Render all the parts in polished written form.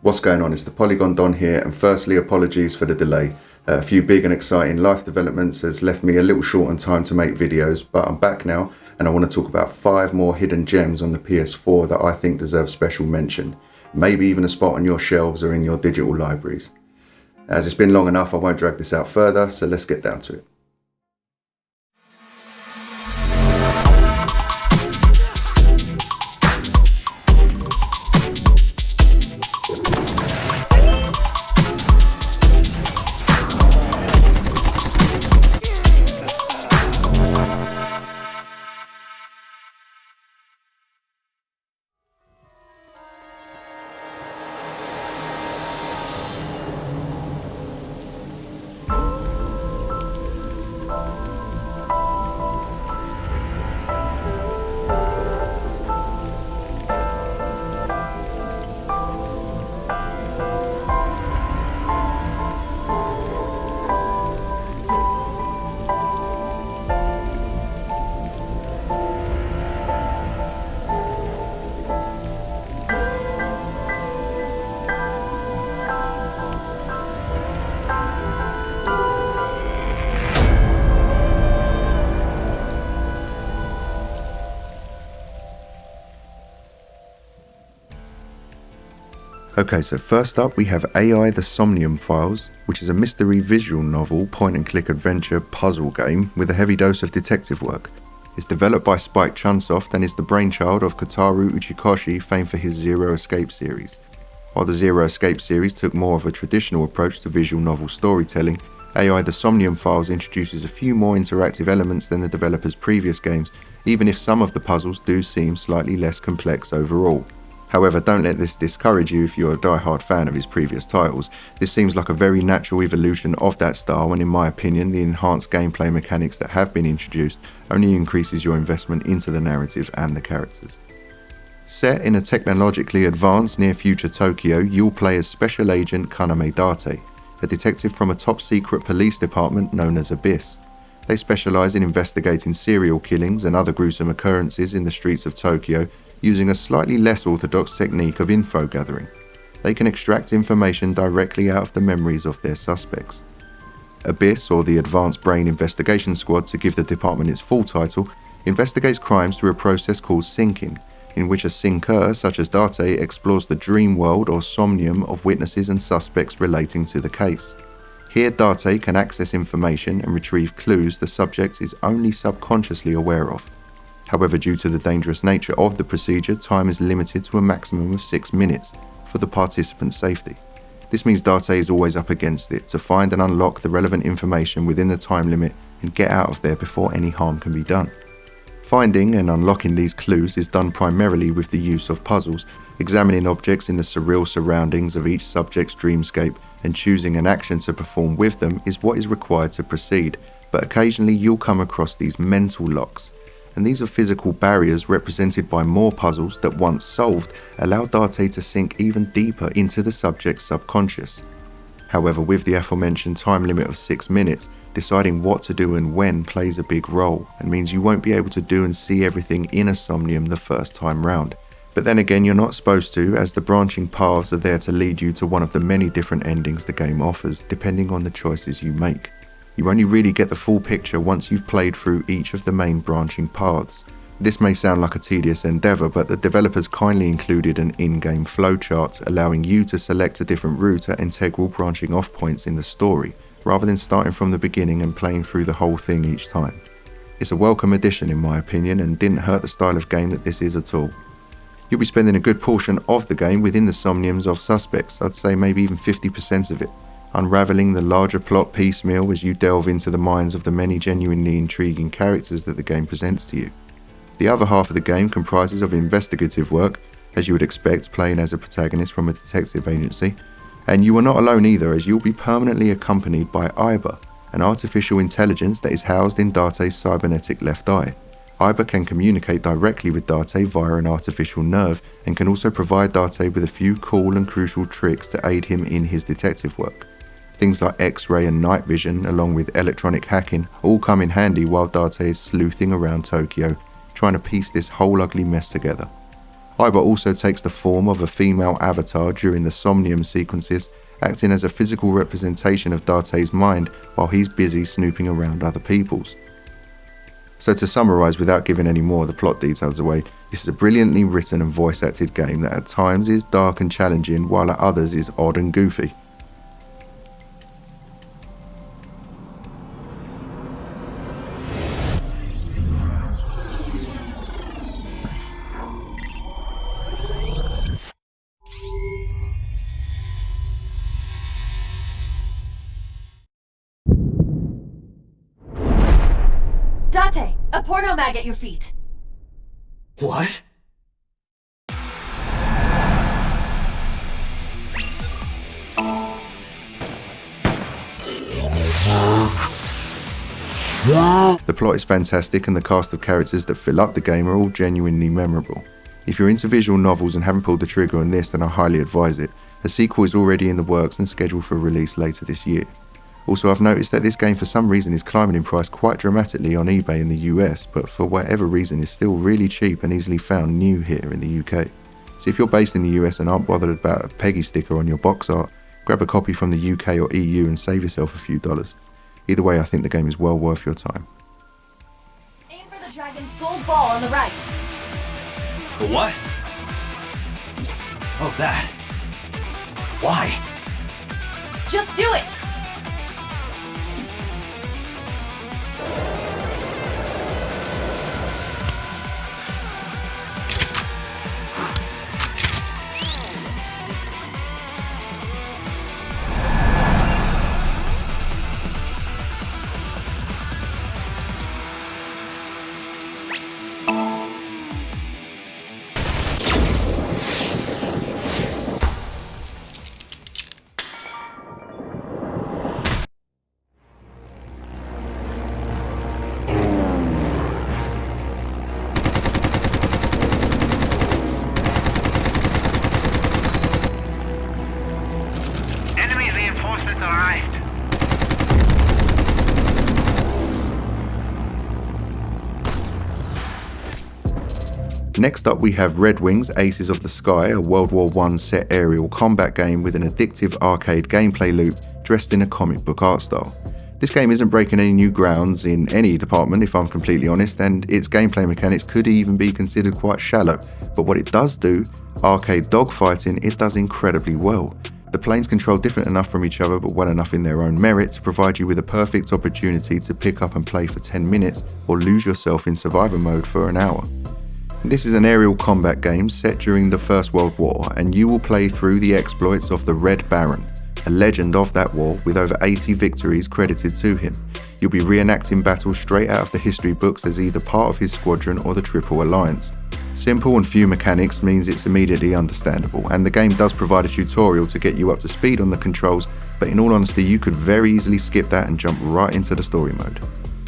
What's going on? It's the Polygon Don here, and firstly apologies for the delay. A few big and exciting life developments has left me a little short on time to make videos, but I'm back now and I want to talk about 5 more hidden gems on the PS4 that I think deserve special mention, maybe even a spot on your shelves or in your digital libraries. As it's been long enough, I won't drag this out further, so let's get down to it. Okay, so first up we have AI the Somnium Files, which is a mystery visual novel point-and-click adventure puzzle game with a heavy dose of detective work. It's developed by Spike Chunsoft and is the brainchild of Kotaro Uchikoshi, famed for his Zero Escape series. While the Zero Escape series took more of a traditional approach to visual novel storytelling, AI the Somnium Files introduces a few more interactive elements than the developer's previous games, even if some of the puzzles do seem slightly less complex overall. However, don't let this discourage you if you're a die-hard fan of his previous titles. This seems like a very natural evolution of that style, and in my opinion, the enhanced gameplay mechanics that have been introduced only increases your investment into the narrative and the characters. Set in a technologically advanced near-future Tokyo, you'll play as Special Agent Kaname Date, a detective from a top-secret police department known as Abyss. They specialise in investigating serial killings and other gruesome occurrences in the streets of Tokyo, using a slightly less orthodox technique of info gathering. They can extract information directly out of the memories of their suspects. Abyss, or the Advanced Brain Investigation Squad to give the department its full title, investigates crimes through a process called syncing, in which a syncer such as Date explores the dream world or somnium of witnesses and suspects relating to the case. Here Date can access information and retrieve clues the subject is only subconsciously aware of. However, due to the dangerous nature of the procedure, time is limited to a maximum of 6 minutes for the participant's safety. This means Date is always up against it to find and unlock the relevant information within the time limit and get out of there before any harm can be done. Finding and unlocking these clues is done primarily with the use of puzzles, examining objects in the surreal surroundings of each subject's dreamscape and choosing an action to perform with them is what is required to proceed, but occasionally you'll come across these mental locks. And these are physical barriers represented by more puzzles that, once solved, allow Date to sink even deeper into the subject's subconscious. However, with the aforementioned time limit of 6 minutes, deciding what to do and when plays a big role, and means you won't be able to do and see everything in a Somnium the first time round. But then again, you're not supposed to, as the branching paths are there to lead you to one of the many different endings the game offers, depending on the choices you make. You only really get the full picture once you've played through each of the main branching paths. This may sound like a tedious endeavour, but the developers kindly included an in-game flowchart allowing you to select a different route at integral branching off points in the story, rather than starting from the beginning and playing through the whole thing each time. It's a welcome addition in my opinion, and didn't hurt the style of game that this is at all. You'll be spending a good portion of the game within the Somniums of suspects, I'd say maybe even 50% of it, unravelling the larger plot piecemeal as you delve into the minds of the many genuinely intriguing characters that the game presents to you. The other half of the game comprises of investigative work, as you would expect playing as a protagonist from a detective agency, and you are not alone either, as you'll be permanently accompanied by Iba, an artificial intelligence that is housed in Date's cybernetic left eye. Iba can communicate directly with Date via an artificial nerve and can also provide Date with a few cool and crucial tricks to aid him in his detective work. Things like X-ray and night vision, along with electronic hacking, all come in handy while Date is sleuthing around Tokyo, trying to piece this whole ugly mess together. Hyber also takes the form of a female avatar during the Somnium sequences, acting as a physical representation of Darte's mind while he's busy snooping around other people's. So to summarise without giving any more of the plot details away, this is a brilliantly written and voice acted game that at times is dark and challenging while at others is odd and goofy. Date, a porno mag at your feet. What? The plot is fantastic and the cast of characters that fill up the game are all genuinely memorable. If you're into visual novels and haven't pulled the trigger on this, then I highly advise it. A sequel is already in the works and scheduled for release later this year. Also, I've noticed that this game for some reason is climbing in price quite dramatically on eBay in the US, but for whatever reason is still really cheap and easily found new here in the UK. So if you're based in the US and aren't bothered about a Peggy sticker on your box art, grab a copy from the UK or EU and save yourself a few dollars. Either way, I think the game is well worth your time. Aim for the dragon's gold ball on the right. The what? Oh, that. Why? Just do it! Arrived. Next up we have Red Wings Aces of the Sky, a World War I set aerial combat game with an addictive arcade gameplay loop dressed in a comic book art style. This game isn't breaking any new grounds in any department if I'm completely honest, and its gameplay mechanics could even be considered quite shallow, but what it does do, arcade dogfighting, it does incredibly well. The planes control different enough from each other but well enough in their own merit to provide you with a perfect opportunity to pick up and play for 10 minutes or lose yourself in survivor mode for an hour. This is an aerial combat game set during the First World War, and you will play through the exploits of the Red Baron, a legend of that war with over 80 victories credited to him. You'll be reenacting battles straight out of the history books as either part of his squadron or the Triple Alliance. Simple and few mechanics means it's immediately understandable, and the game does provide a tutorial to get you up to speed on the controls, but in all honesty you could very easily skip that and jump right into the story mode.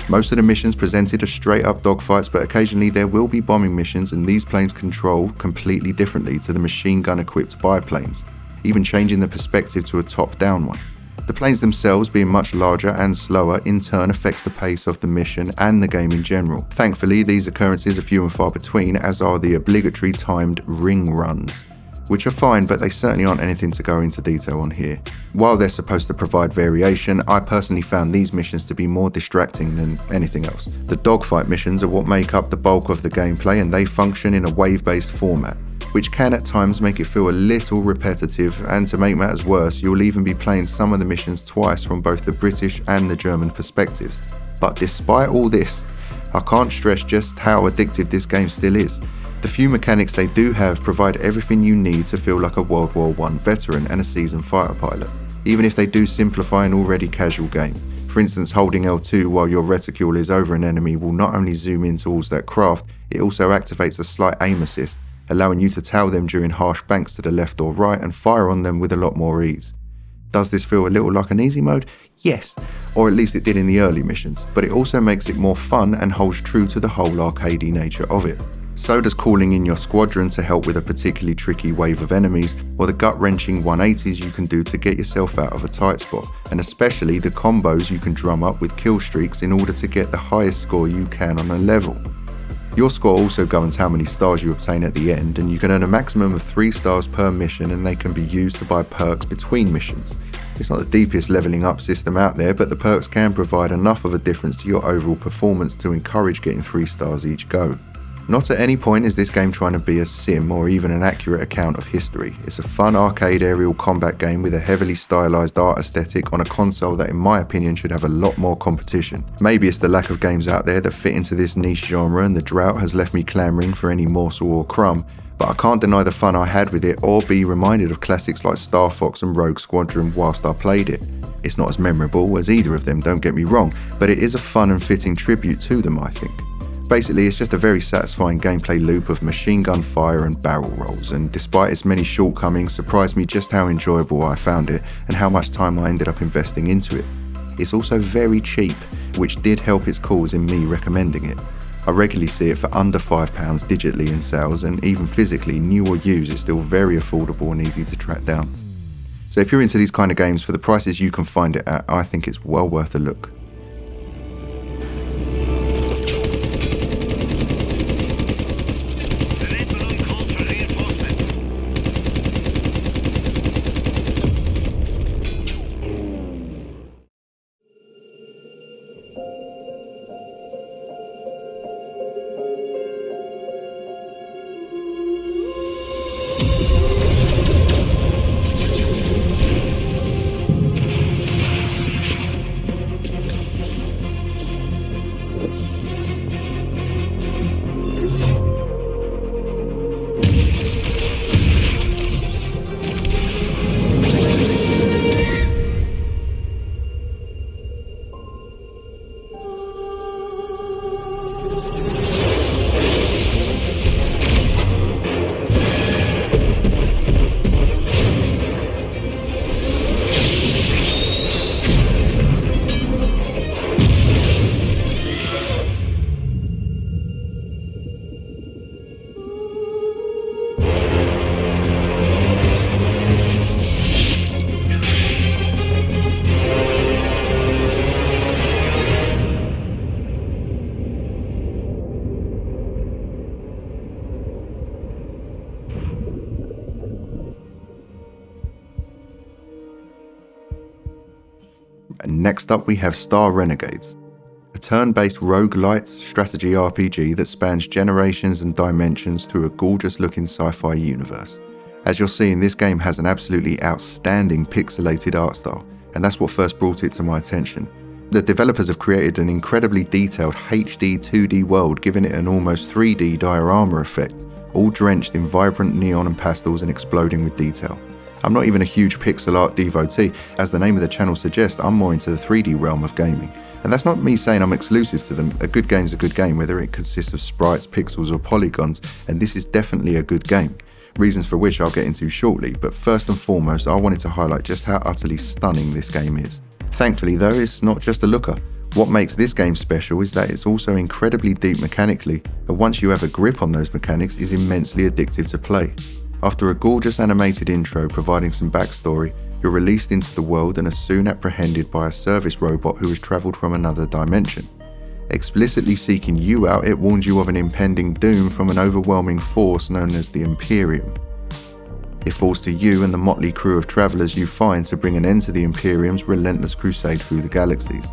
Most of the missions presented are straight up dogfights, but occasionally there will be bombing missions, and these planes control completely differently to the machine gun equipped biplanes, even changing the perspective to a top down one. The planes themselves being much larger and slower in turn affects the pace of the mission and the game in general. Thankfully these occurrences are few and far between, as are the obligatory timed ring runs, which are fine but they certainly aren't anything to go into detail on here. While they're supposed to provide variation, I personally found these missions to be more distracting than anything else. The dogfight missions are what make up the bulk of the gameplay, and they function in a wave-based format, which can at times make it feel a little repetitive, and to make matters worse, you'll even be playing some of the missions twice from both the British and the German perspectives. But despite all this, I can't stress just how addictive this game still is. The few mechanics they do have provide everything you need to feel like a World War I veteran and a seasoned fighter pilot, even if they do simplify an already casual game. For instance, holding L2 while your reticule is over an enemy will not only zoom in towards that craft, it also activates a slight aim assist, allowing you to tail them during harsh banks to the left or right and fire on them with a lot more ease. Does this feel a little like an easy mode? Yes, or at least it did in the early missions, but it also makes it more fun and holds true to the whole arcadey nature of it. So does calling in your squadron to help with a particularly tricky wave of enemies, or the gut-wrenching 180s you can do to get yourself out of a tight spot, and especially the combos you can drum up with kill streaks in order to get the highest score you can on a level. Your score also governs how many stars you obtain at the end, and you can earn a maximum of 3 stars per mission, and they can be used to buy perks between missions. It's not the deepest leveling up system out there, but the perks can provide enough of a difference to your overall performance to encourage getting 3 stars each go. Not at any point is this game trying to be a sim or even an accurate account of history. It's a fun arcade aerial combat game with a heavily stylized art aesthetic on a console that in my opinion should have a lot more competition. Maybe it's the lack of games out there that fit into this niche genre, and the drought has left me clamouring for any morsel or crumb, but I can't deny the fun I had with it or be reminded of classics like Star Fox and Rogue Squadron whilst I played it. It's not as memorable as either of them, don't get me wrong, but it is a fun and fitting tribute to them, I think. Basically, it's just a very satisfying gameplay loop of machine gun fire and barrel rolls, and despite its many shortcomings, surprised me just how enjoyable I found it and how much time I ended up investing into it. It's also very cheap, which did help its cause in me recommending it. I regularly see it for under £5 digitally in sales, and even physically, new or used, it's still very affordable and easy to track down. So if you're into these kind of games, for the prices you can find it at, I think it's well worth a look. And next up we have Star Renegades, a turn-based rogue-lite strategy RPG that spans generations and dimensions through a gorgeous looking sci-fi universe. As you're seeing, this game has an absolutely outstanding pixelated art style, and that's what first brought it to my attention. The developers have created an incredibly detailed HD 2D world, giving it an almost 3D diorama effect, all drenched in vibrant neon and pastels and exploding with detail. I'm not even a huge pixel art devotee, as the name of the channel suggests. I'm more into the 3D realm of gaming. And that's not me saying I'm exclusive to them. A good game's a good game, whether it consists of sprites, pixels or polygons, and this is definitely a good game. Reasons for which I'll get into shortly, but first and foremost I wanted to highlight just how utterly stunning this game is. Thankfully though, it's not just a looker. What makes this game special is that it's also incredibly deep mechanically, but once you have a grip on those mechanics, is immensely addictive to play. After a gorgeous animated intro providing some backstory, you're released into the world and are soon apprehended by a service robot who has travelled from another dimension. Explicitly seeking you out, it warns you of an impending doom from an overwhelming force known as the Imperium. It falls to you and the motley crew of travellers you find to bring an end to the Imperium's relentless crusade through the galaxies.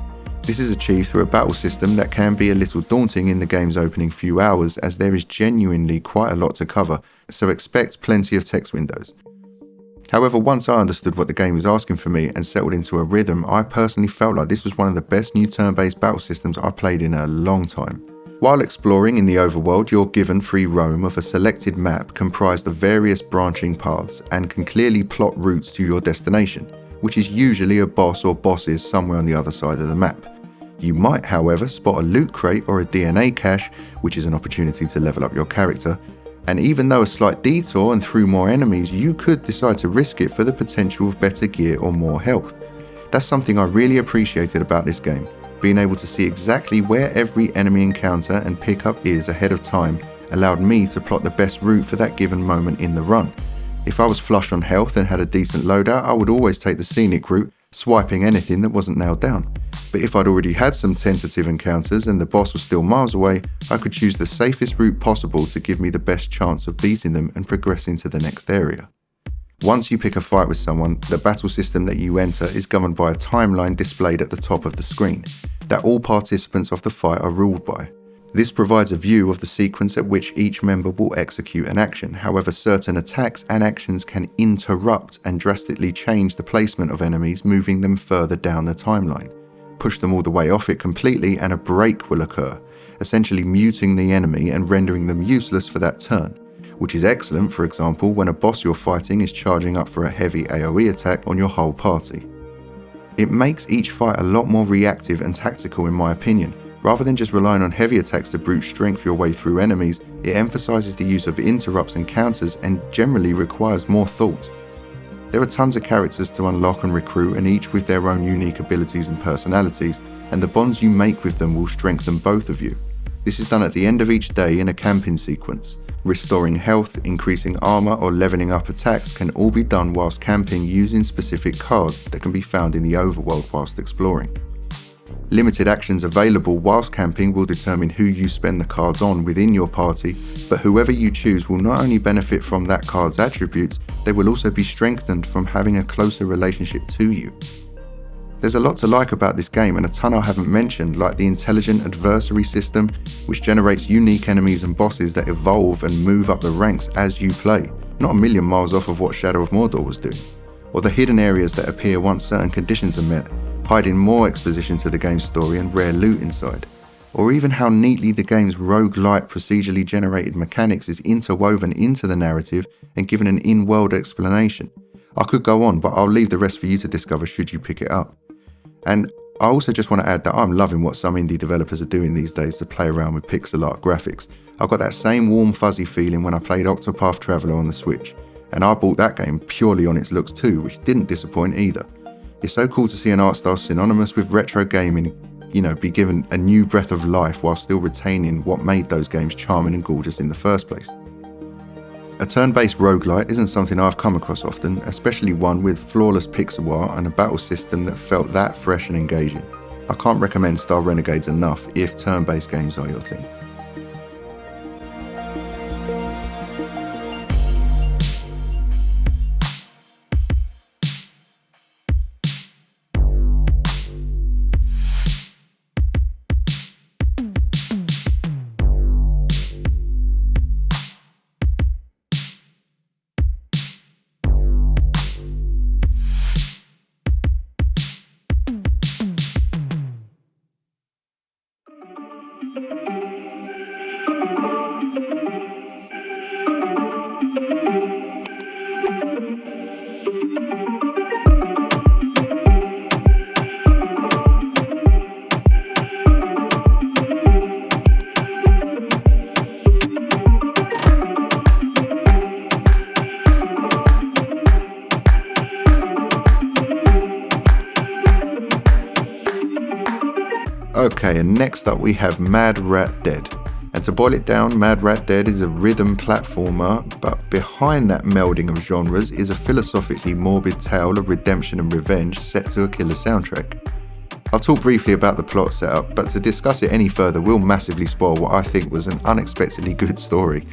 This is achieved through a battle system that can be a little daunting in the game's opening few hours, as there is genuinely quite a lot to cover, so expect plenty of text windows. However, once I understood what the game was asking for me and settled into a rhythm, I personally felt like this was one of the best new turn-based battle systems I played in a long time. While exploring in the overworld, you're given free roam of a selected map comprised of various branching paths and can clearly plot routes to your destination, which is usually a boss or bosses somewhere on the other side of the map. You might, however, spot a loot crate or a DNA cache, which is an opportunity to level up your character, and even though a slight detour and through more enemies, you could decide to risk it for the potential of better gear or more health. That's something I really appreciated about this game. Being able to see exactly where every enemy encounter and pickup is ahead of time allowed me to plot the best route for that given moment in the run. If I was flush on health and had a decent loadout, I would always take the scenic route, swiping anything that wasn't nailed down. But if I'd already had some tentative encounters and the boss was still miles away, I could choose the safest route possible to give me the best chance of beating them and progressing to the next area. Once you pick a fight with someone, the battle system that you enter is governed by a timeline displayed at the top of the screen, that all participants of the fight are ruled by. This provides a view of the sequence at which each member will execute an action. However, certain attacks and actions can interrupt and drastically change the placement of enemies, moving them further down the timeline. Push them all the way off it completely and a break will occur, essentially muting the enemy and rendering them useless for that turn, which is excellent, for example, when a boss you're fighting is charging up for a heavy AoE attack on your whole party. It makes each fight a lot more reactive and tactical in my opinion. Rather than just relying on heavy attacks to brute strength your way through enemies, it emphasises the use of interrupts and counters and generally requires more thought. There are tons of characters to unlock and recruit, and each with their own unique abilities and personalities, and the bonds you make with them will strengthen both of you. This is done at the end of each day in a camping sequence. Restoring health, increasing armour or levelling up attacks can all be done whilst camping using specific cards that can be found in the overworld whilst exploring. Limited actions available whilst camping will determine who you spend the cards on within your party, but whoever you choose will not only benefit from that card's attributes, they will also be strengthened from having a closer relationship to you. There's a lot to like about this game and a ton I haven't mentioned, like the intelligent adversary system, which generates unique enemies and bosses that evolve and move up the ranks as you play, not a million miles off of what Shadow of Mordor was doing. Or the hidden areas that appear once certain conditions are met, hiding more exposition to the game's story and rare loot inside. Or even how neatly the game's rogue-lite procedurally generated mechanics is interwoven into the narrative and given an in-world explanation. I could go on, but I'll leave the rest for you to discover should you pick it up. And I also just want to add that I'm loving what some indie developers are doing these days to play around with pixel art graphics. I got that same warm fuzzy feeling when I played Octopath Traveler on the Switch, and I bought that game purely on its looks too, which didn't disappoint either. It's so cool to see an art style synonymous with retro gaming, be given a new breath of life while still retaining what made those games charming and gorgeous in the first place. A turn-based roguelite isn't something I've come across often, especially one with flawless pixel art and a battle system that felt that fresh and engaging. I can't recommend Star Renegades enough if turn-based games are your thing. Okay, and next up we have Mad Rat Dead. And to boil it down, Mad Rat Dead is a rhythm platformer, but behind that melding of genres is a philosophically morbid tale of redemption and revenge set to a killer soundtrack. I'll talk briefly about the plot setup, but to discuss it any further will massively spoil what I think was an unexpectedly good story.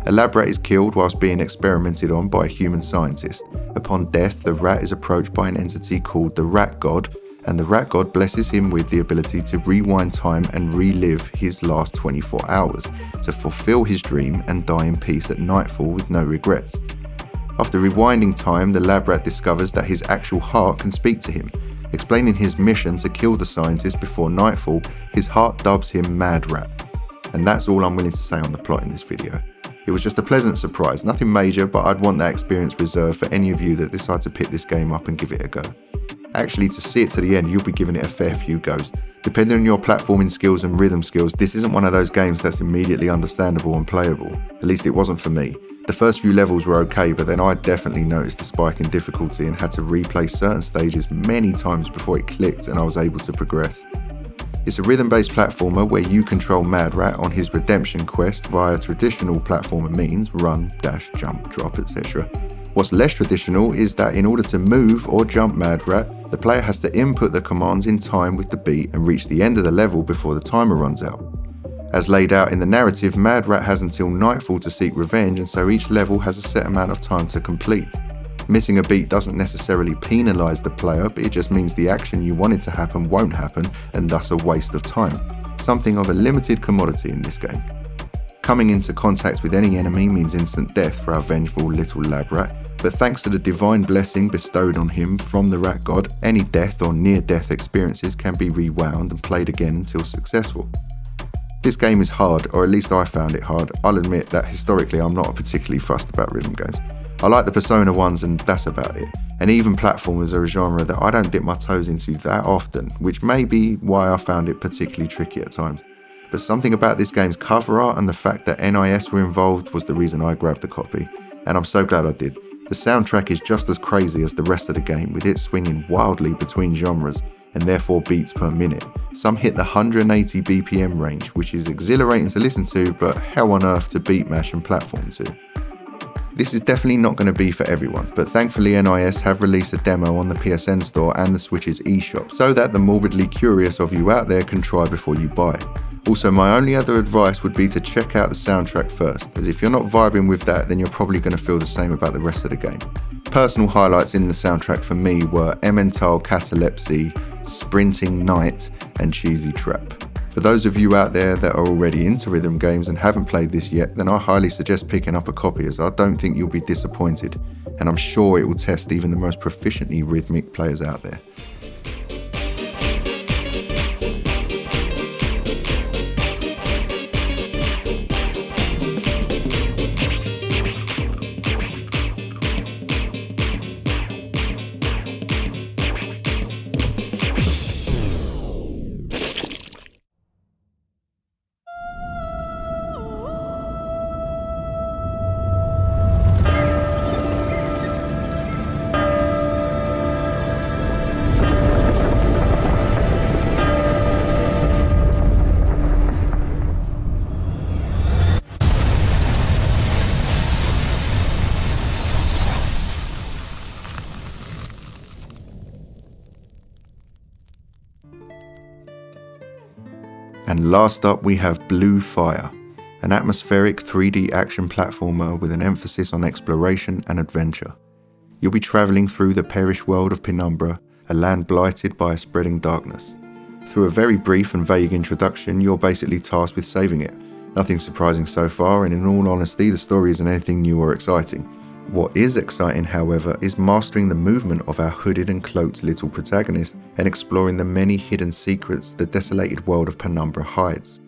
A lab rat is killed whilst being experimented on by a human scientist. Upon death, the rat is approached by an entity called the Rat God, and the Rat God blesses him with the ability to rewind time and relive his last 24 hours, to fulfill his dream and die in peace at nightfall with no regrets. After rewinding time, the lab rat discovers that his actual heart can speak to him. Explaining his mission to kill the scientist before nightfall, his heart dubs him Mad Rat. And that's all I'm willing to say on the plot in this video. It was just a pleasant surprise, nothing major, but I'd want that experience reserved for any of you that decide to pick this game up and give it a go. Actually, to see it to the end, you'll be giving it a fair few goes. Depending on your platforming skills and rhythm skills, this isn't one of those games that's immediately understandable and playable. At least it wasn't for me. The first few levels were okay, but then I definitely noticed a spike in difficulty and had to replay certain stages many times before it clicked and I was able to progress. It's a rhythm-based platformer where you control Mad Rat on his redemption quest via traditional platformer means, run, dash, jump, drop, etc., What's less traditional is that in order to move or jump Mad Rat, the player has to input the commands in time with the beat and reach the end of the level before the timer runs out. As laid out in the narrative, Mad Rat has until nightfall to seek revenge, and so each level has a set amount of time to complete. Missing a beat doesn't necessarily penalise the player, but it just means the action you wanted to happen won't happen, and thus a waste of time. Something of a limited commodity in this game. Coming into contact with any enemy means instant death for our vengeful little lab rat, but thanks to the divine blessing bestowed on him from the rat god, any death or near-death experiences can be rewound and played again until successful. This game is hard, or at least I found it hard. I'll admit that historically I'm not particularly fussed about rhythm games. I like the Persona ones and that's about it. And even platformers are a genre that I don't dip my toes into that often, which may be why I found it particularly tricky at times. But something about this game's cover art and the fact that NIS were involved was the reason I grabbed a copy. And I'm so glad I did. The soundtrack is just as crazy as the rest of the game, with it swinging wildly between genres and therefore beats per minute. Some hit the 180 BPM range, which is exhilarating to listen to, but hell on earth to beat mash and platform to. This is definitely not going to be for everyone, but thankfully NIS have released a demo on the PSN store and the Switch's eShop, so that the morbidly curious of you out there can try before you buy. Also, my only other advice would be to check out the soundtrack first, as if you're not vibing with that, then you're probably going to feel the same about the rest of the game. Personal highlights in the soundtrack for me were Emmental Catalepsy, Sprinting Night, and Cheesy Trap. For those of you out there that are already into rhythm games and haven't played this yet, then I highly suggest picking up a copy, as I don't think you'll be disappointed, and I'm sure it will test even the most proficiently rhythmic players out there. And last up we have Blue Fire, an atmospheric 3D action platformer with an emphasis on exploration and adventure. You'll be travelling through the perished world of Penumbra, a land blighted by a spreading darkness. Through a very brief and vague introduction, you're basically tasked with saving it. Nothing surprising so far, and in all honesty the story isn't anything new or exciting. What is exciting, however, is mastering the movement of our hooded and cloaked little protagonist and exploring the many hidden secrets the desolated world of Penumbra hides.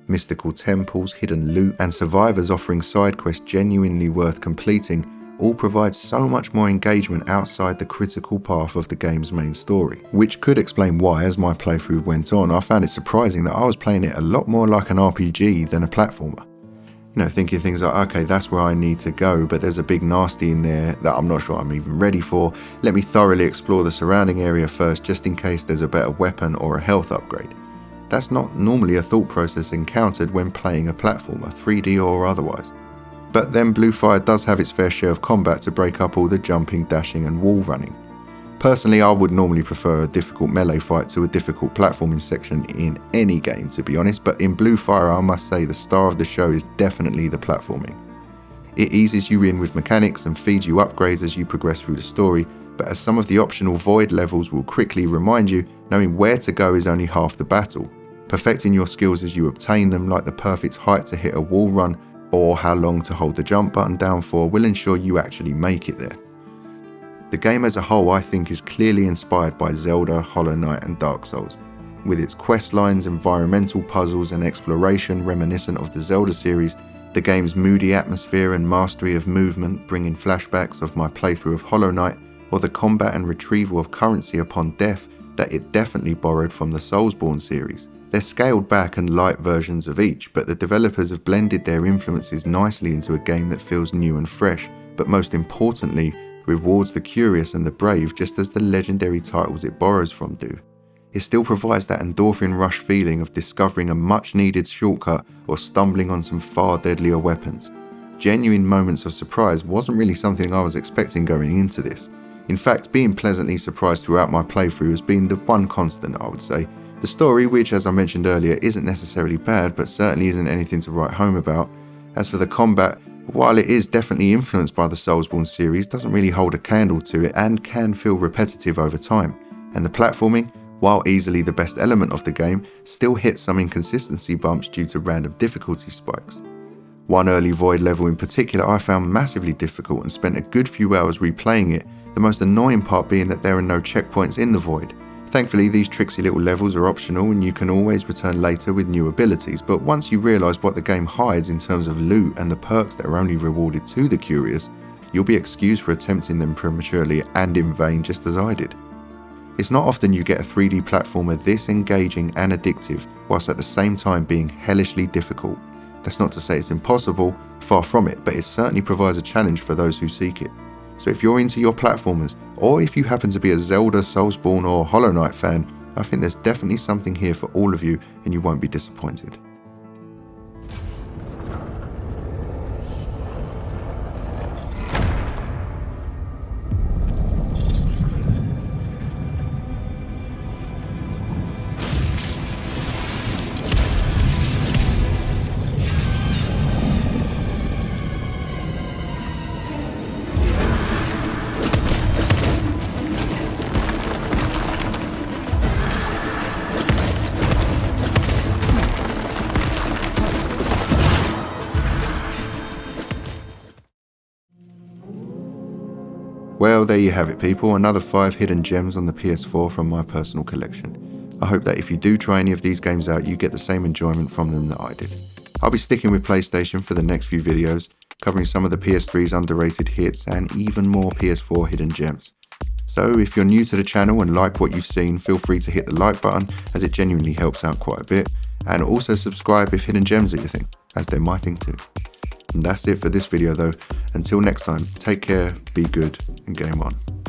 Mystical temples, hidden loot, and survivors offering side quests genuinely worth completing all provide so much more engagement outside the critical path of the game's main story, which could explain why, as my playthrough went on, I found it surprising that I was playing it a lot more like an RPG than a platformer. Thinking things like, okay, that's where I need to go, but there's a big nasty in there that I'm not sure I'm even ready for. Let me thoroughly explore the surrounding area first, just in case there's a better weapon or a health upgrade. That's not normally a thought process encountered when playing a platformer, 3D or otherwise. But then Blue Fire does have its fair share of combat to break up all the jumping, dashing and wall running. Personally, I would normally prefer a difficult melee fight to a difficult platforming section in any game, to be honest, but in Blue Fire I must say the star of the show is definitely the platforming. It eases you in with mechanics and feeds you upgrades as you progress through the story, but as some of the optional void levels will quickly remind you, knowing where to go is only half the battle. Perfecting your skills as you obtain them, like the perfect height to hit a wall run or how long to hold the jump button down for, will ensure you actually make it there. The game as a whole I think is clearly inspired by Zelda, Hollow Knight and Dark Souls, with its quest lines, environmental puzzles and exploration reminiscent of the Zelda series, the game's moody atmosphere and mastery of movement bringing flashbacks of my playthrough of Hollow Knight, or the combat and retrieval of currency upon death that it definitely borrowed from the Soulsborne series. They're scaled back and light versions of each, but the developers have blended their influences nicely into a game that feels new and fresh, but most importantly, rewards the curious and the brave just as the legendary titles it borrows from do. It still provides that endorphin rush feeling of discovering a much needed shortcut or stumbling on some far deadlier weapons. genuine moments of surprise wasn't really something I was expecting going into this. In fact, being pleasantly surprised throughout my playthrough has been the one constant, I would say. The story, which as I mentioned earlier isn't necessarily bad, but certainly isn't anything to write home about. As for the combat, while it is definitely influenced by the Soulsborne series, doesn't really hold a candle to it and can feel repetitive over time. And the platforming, while easily the best element of the game, still hits some inconsistency bumps due to random difficulty spikes. One early Void level in particular I found massively difficult and spent a good few hours replaying it, the most annoying part being that there are no checkpoints in the Void. Thankfully, these tricksy little levels are optional and you can always return later with new abilities, but once you realise what the game hides in terms of loot and the perks that are only rewarded to the curious, you'll be excused for attempting them prematurely and in vain, just as I did. It's not often you get a 3D platformer this engaging and addictive, whilst at the same time being hellishly difficult. That's not to say it's impossible, far from it, but it certainly provides a challenge for those who seek it. So if you're into your platformers, or if you happen to be a Zelda, Soulsborne or Hollow Knight fan, I think there's definitely something here for all of you and you won't be disappointed. Well, there you have it people, another 5 hidden gems on the PS4 from my personal collection. I hope that if you do try any of these games out, you get the same enjoyment from them that I did. I'll be sticking with PlayStation for the next few videos, covering some of the PS3's underrated hits and even more PS4 hidden gems. So if you're new to the channel and like what you've seen, feel free to hit the like button as it genuinely helps out quite a bit, and also subscribe if hidden gems are your thing, as they're my thing too. And that's it for this video though. Until next time, take care, be good, and game on.